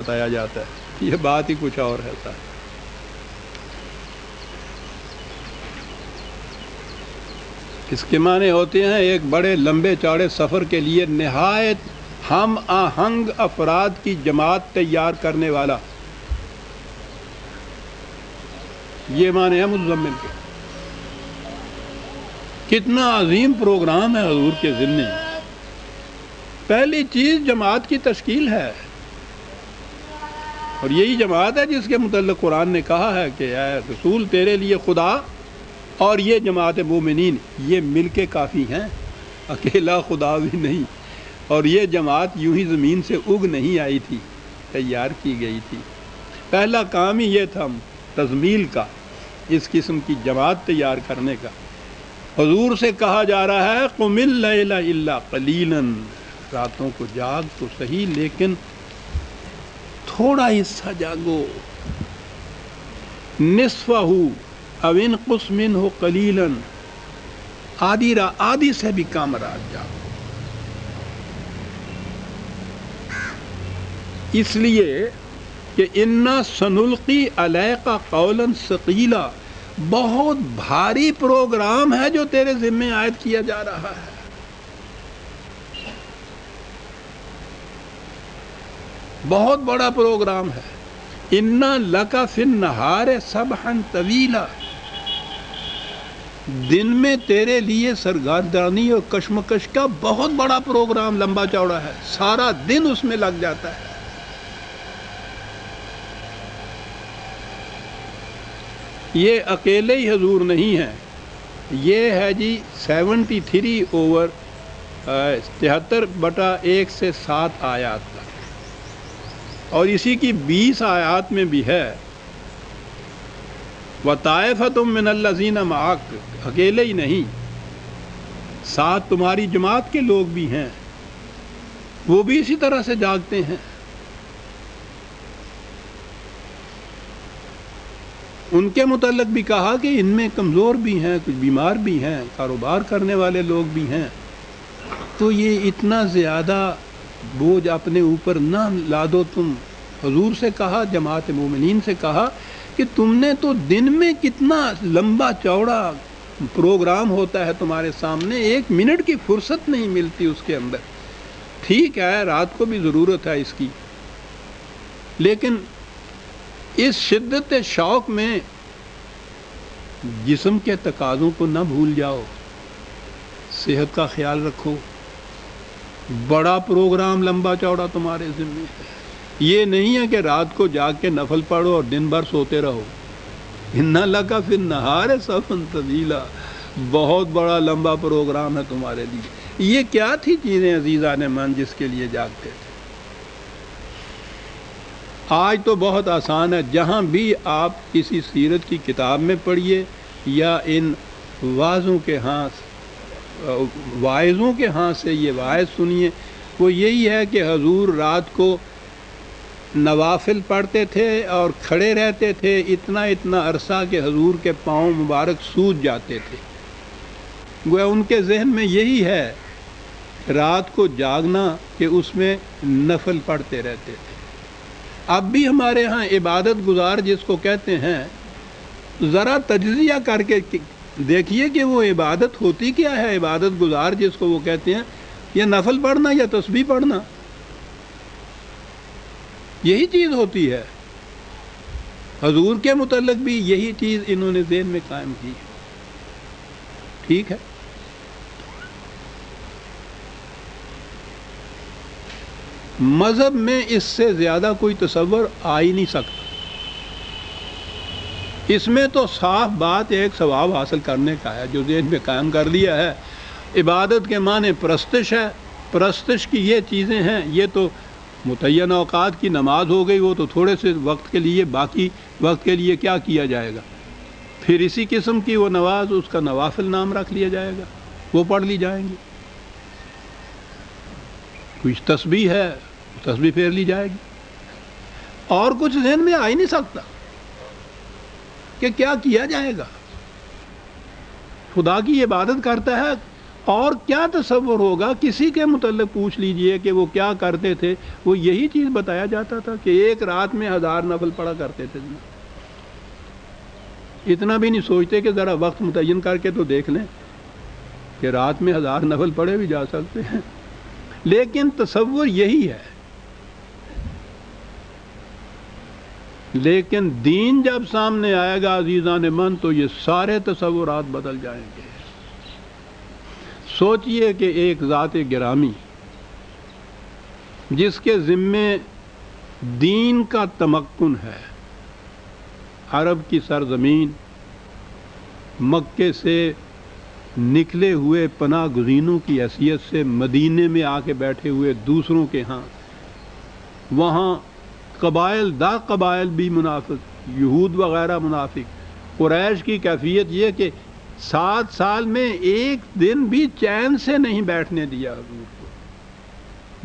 بتایا جاتا ہے، یہ بات ہی کچھ اور ہے صاحب۔ اس کے معنی ہوتے ہیں ایک بڑے لمبے چوڑے سفر کے لیے نہایت ہم آہنگ افراد کی جماعت تیار کرنے والا، یہ معنی ہے مزمل کے۔ کتنا عظیم پروگرام ہے حضور کے ذمے۔ پہلی چیز جماعت کی تشکیل ہے، اور یہی جماعت ہے جس کے متعلق قرآن نے کہا ہے کہ اے رسول تیرے لیے خدا اور یہ جماعت مومنین یہ مل کے کافی ہیں، اکیلا خدا بھی نہیں۔ اور یہ جماعت یوں ہی زمین سے اگ نہیں آئی تھی، تیار کی گئی تھی۔ پہلا کام ہی یہ تھا تزمیل کا، اس قسم کی جماعت تیار کرنے کا۔ حضور سے کہا جا رہا ہے قم اللیل الا قلیلا، راتوں کو جاگ تو صحیح لیکن تھوڑا حصہ جاگو، نصفہ او انقص منہ قلیلا، آدھی سے بھی کم رات جاگو۔ اس لیے کہ انا سنلقی علیک قولا ثقیلا، بہت بھاری پروگرام ہے جو تیرے ذمہ عائد کیا جا رہا ہے۔ بہت بڑا پروگرام ہے۔ انا لک فی النہار سبحا طویلا، دن میں تیرے لیے سرگردانی اور کشمکش کا بہت بڑا پروگرام لمبا چوڑا ہے، سارا دن اس میں لگ جاتا ہے۔ یہ اکیلے ہی حضور نہیں ہیں، یہ ہے جی 73/73 سے 7 آیات کا، اور اسی کی 20 آیات میں بھی ہے وَطَائِفَةٌ مِّنَ الَّذِينَ مَعَكَ، اکیلے ہی نہیں، ساتھ تمہاری جماعت کے لوگ بھی ہیں، وہ بھی اسی طرح سے جاگتے ہیں۔ ان کے متعلق بھی کہا کہ ان میں کمزور بھی ہیں، کچھ بیمار بھی ہیں، کاروبار کرنے والے لوگ بھی ہیں، تو یہ اتنا زیادہ بوجھ اپنے اوپر نہ لادو تم۔ حضور سے کہا، جماعت مومنین سے کہا کہ تم نے تو دن میں کتنا لمبا چوڑا پروگرام ہوتا ہے تمہارے سامنے، 1 منٹ کی فرصت نہیں ملتی اس کے اندر۔ ٹھیک ہے رات کو بھی ضرورت ہے اس کی، لیکن اس شدت شوق میں جسم کے تقاضوں کو نہ بھول جاؤ، صحت کا خیال رکھو۔ بڑا پروگرام لمبا چوڑا تمہارے ذمہ ہے۔ یہ نہیں ہے کہ رات کو جاگ کے نفل پڑھو اور دن بھر سوتے رہو۔ ان لک فی النہار سبحا طویلا، بہت بڑا لمبا پروگرام ہے تمہارے لیے۔ یہ کیا تھی چیزیں عزیزان من جس کے لیے جاگتے تھے؟ آج تو بہت آسان ہے، جہاں بھی آپ کسی سیرت کی کتاب میں پڑھیے یا ان واعظوں کے ہاں سے یہ واعظ سنیے، وہ یہی ہے کہ حضور رات کو نوافل پڑھتے تھے اور کھڑے رہتے تھے اتنا عرصہ کہ حضور کے پاؤں مبارک سوج جاتے تھے۔ گویا ان کے ذہن میں یہی ہے رات کو جاگنا کہ اس میں نفل پڑھتے رہتے تھے۔ اب بھی ہمارے ہاں عبادت گزار جس کو کہتے ہیں، ذرا تجزیہ کر کے دیکھیے کہ وہ عبادت ہوتی کیا ہے۔ عبادت گزار جس کو وہ کہتے ہیں، یا نفل پڑھنا یا تسبیح پڑھنا، یہی چیز ہوتی ہے۔ حضور کے متعلق بھی یہی چیز انہوں نے ذہن میں قائم کی ہے۔ ٹھیک ہے، مذہب میں اس سے زیادہ کوئی تصور آ ہی نہیں سکتا۔ اس میں تو صاف بات ایک ثواب حاصل کرنے کا ہے جو ذہن میں قائم کر لیا ہے۔ عبادت کے معنی پرستش ہے، پرستش کی یہ چیزیں ہیں، یہ تو متعین اوقات کی نماز ہو گئی، وہ تو تھوڑے سے وقت کے لیے، باقی وقت کے لیے کیا کیا جائے گا؟ پھر اسی قسم کی وہ نماز، اس کا نوافل نام رکھ لیا جائے گا، وہ پڑھ لی جائیں گی۔ کچھ تسبیح ہے، تسبیح پھیر لی جائے گی، اور کچھ ذہن میں آ ہی نہیں سکتا کہ کیا کیا جائے گا۔ خدا کی عبادت کرتا ہے، اور کیا تصور ہوگا؟ کسی کے متعلق پوچھ لیجئے کہ وہ کیا کرتے تھے، وہ یہی چیز بتایا جاتا تھا کہ ایک رات میں 1000 نفل پڑھا کرتے تھے۔ اتنا بھی نہیں سوچتے کہ ذرا وقت متعین کر کے تو دیکھ لیں کہ رات میں 1000 نفل پڑھے بھی جا سکتے ہیں، لیکن تصور یہی ہے۔ لیکن دین جب سامنے آئے گا عزیزان من تو یہ سارے تصورات بدل جائیں گے۔ سوچئے کہ ایک ذات گرامی جس کے ذمے دین کا تمکن ہے، عرب کی سرزمین، مکے سے نکلے ہوئے پناہ گزینوں کی حیثیت سے مدینے میں آ کے بیٹھے ہوئے دوسروں کے ہاں، وہاں قبائل دا قبائل بھی منافق، یہود وغیرہ منافق۔ قریش کی کیفیت یہ کہ 7 سال میں ایک دن بھی چین سے نہیں بیٹھنے دیا حضور کو،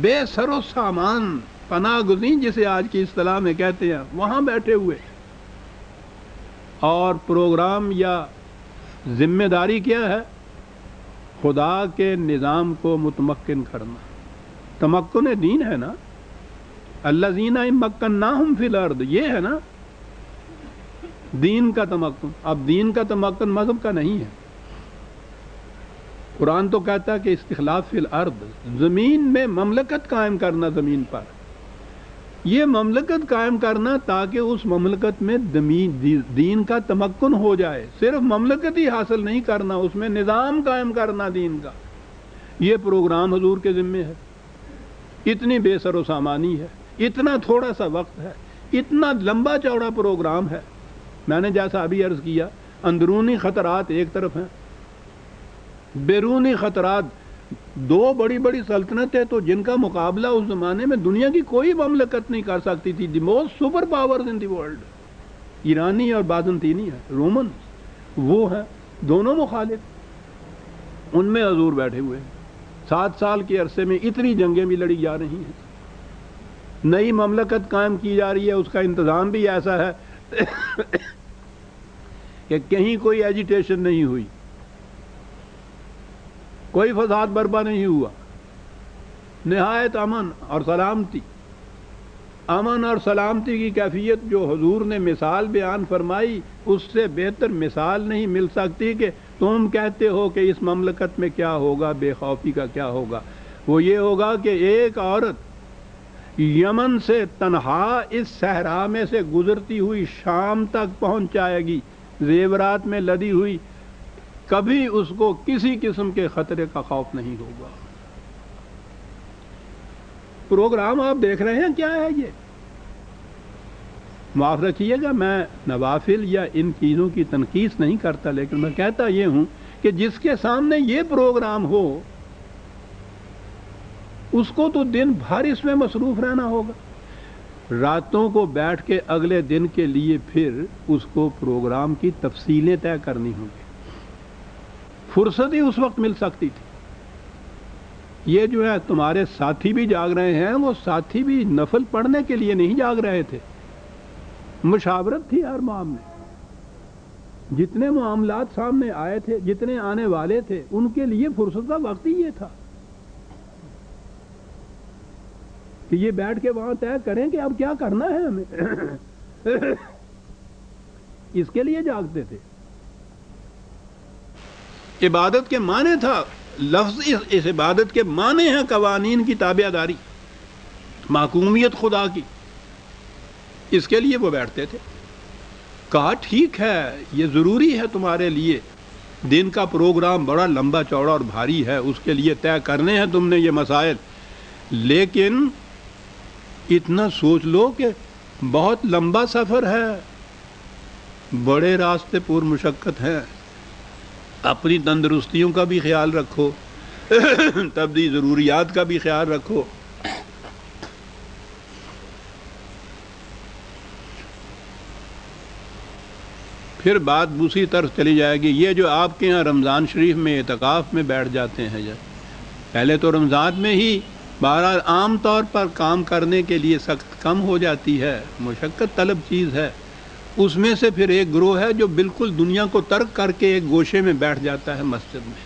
بے سر و سامان، پناہ گزین جسے آج کی اصطلاح میں کہتے ہیں، وہاں بیٹھے ہوئے۔ اور پروگرام یا ذمہ داری کیا ہے؟ خدا کے نظام کو متمکن کرنا۔ تمکن دین ہے نا، الذین مکناہم فی الارض، یہ ہے نا دین کا تمکن۔ اب دین کا تمکن مذہب کا نہیں ہے۔ قرآن تو کہتا ہے کہ استخلاف فی الارض، زمین میں مملکت قائم کرنا، زمین پر یہ مملکت قائم کرنا تاکہ اس مملکت میں دین کا تمکن ہو جائے۔ صرف مملکت ہی حاصل نہیں کرنا، اس میں نظام قائم کرنا دین کا۔ یہ پروگرام حضور کے ذمے ہے۔ اتنی بے سر و سامانی ہے، اتنا تھوڑا سا وقت ہے، اتنا لمبا چوڑا پروگرام ہے۔ میں نے جیسا ابھی عرض کیا، اندرونی خطرات ایک طرف ہیں، بیرونی خطرات۔ 2 بڑی بڑی سلطنتیں تو جن کا مقابلہ اس زمانے میں دنیا کی کوئی مملکت نہیں کر سکتی تھی، the most super powers in the world, ایرانی اور بازنطینی ہے، رومن، وہ ہیں دونوں مخالف۔ ان میں حضور بیٹھے ہوئے ہیں۔ 7 سال کے عرصے میں اتنی جنگیں بھی لڑی جا رہی ہیں، نئی مملکت قائم کی جا رہی ہے۔ اس کا انتظام بھی ایسا ہے کہ کہیں کوئی ایجیٹیشن نہیں ہوئی، کوئی فساد برپا نہیں ہوا، نہایت امن اور سلامتی۔ امن اور سلامتی کی کیفیت جو حضور نے مثال بیان فرمائی، اس سے بہتر مثال نہیں مل سکتی کہ تم کہتے ہو کہ اس مملکت میں کیا ہوگا، بے خوفی کا کیا ہوگا۔ وہ یہ ہوگا کہ ایک عورت یمن سے تنہا اس صحرا میں سے گزرتی ہوئی شام تک پہنچ جائے گی، زیورات میں لدی ہوئی، کبھی اس کو کسی قسم کے خطرے کا خوف نہیں ہوگا۔ پروگرام آپ دیکھ رہے ہیں کیا ہے یہ؟ معاف رکھیے گا، میں نوافل یا ان چیزوں کی تنقیص نہیں کرتا، لیکن میں کہتا یہ ہوں کہ جس کے سامنے یہ پروگرام ہو، اس کو تو دن بھر اس میں مصروف رہنا ہوگا، راتوں کو بیٹھ کے اگلے دن کے لیے پھر اس کو پروگرام کی تفصیلیں طے کرنی ہوں گی۔ فرصت ہی اس وقت مل سکتی تھی۔ یہ جو ہے تمہارے ساتھی بھی جاگ رہے ہیں، وہ ساتھی بھی نفل پڑھنے کے لیے نہیں جاگ رہے تھے، مشاورت تھی ہر معاملے۔ جتنے معاملات سامنے آئے تھے، جتنے آنے والے تھے، ان کے لیے فرصت کا وقت ہی یہ تھا کہ یہ بیٹھ کے وہاں طے کریں کہ اب کیا کرنا ہے ہمیں۔ اس کے لیے جاگتے تھے۔ عبادت کے معنی تھا، لفظ اس عبادت کے معنی ہیں قوانین کی تابع داری، محکومیت خدا کی۔ اس کے لیے وہ بیٹھتے تھے۔ کہا ٹھیک ہے، یہ ضروری ہے تمہارے لیے، دن کا پروگرام بڑا لمبا چوڑا اور بھاری ہے، اس کے لیے طے کرنے ہیں تم نے یہ مسائل، لیکن اتنا سوچ لو کہ بہت لمبا سفر ہے، بڑے راستے پر مشقت ہیں، اپنی تندرستیوں کا بھی خیال رکھو، طبی ضروریات کا بھی خیال رکھو۔ پھر بات دوسری طرف چلی جائے گی۔ یہ جو آپ کے ہاں رمضان شریف میں اعتکاف میں بیٹھ جاتے ہیں، پہلے تو رمضان میں ہی بہرحال عام طور پر کام کرنے کے لیے سخت کم ہو جاتی ہے، مشقت طلب چیز ہے، اس میں سے پھر ایک گروہ ہے جو بالکل دنیا کو ترک کر کے ایک گوشے میں بیٹھ جاتا ہے مسجد میں،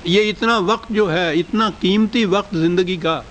یہ اتنا وقت جو ہے، اتنا قیمتی وقت زندگی کا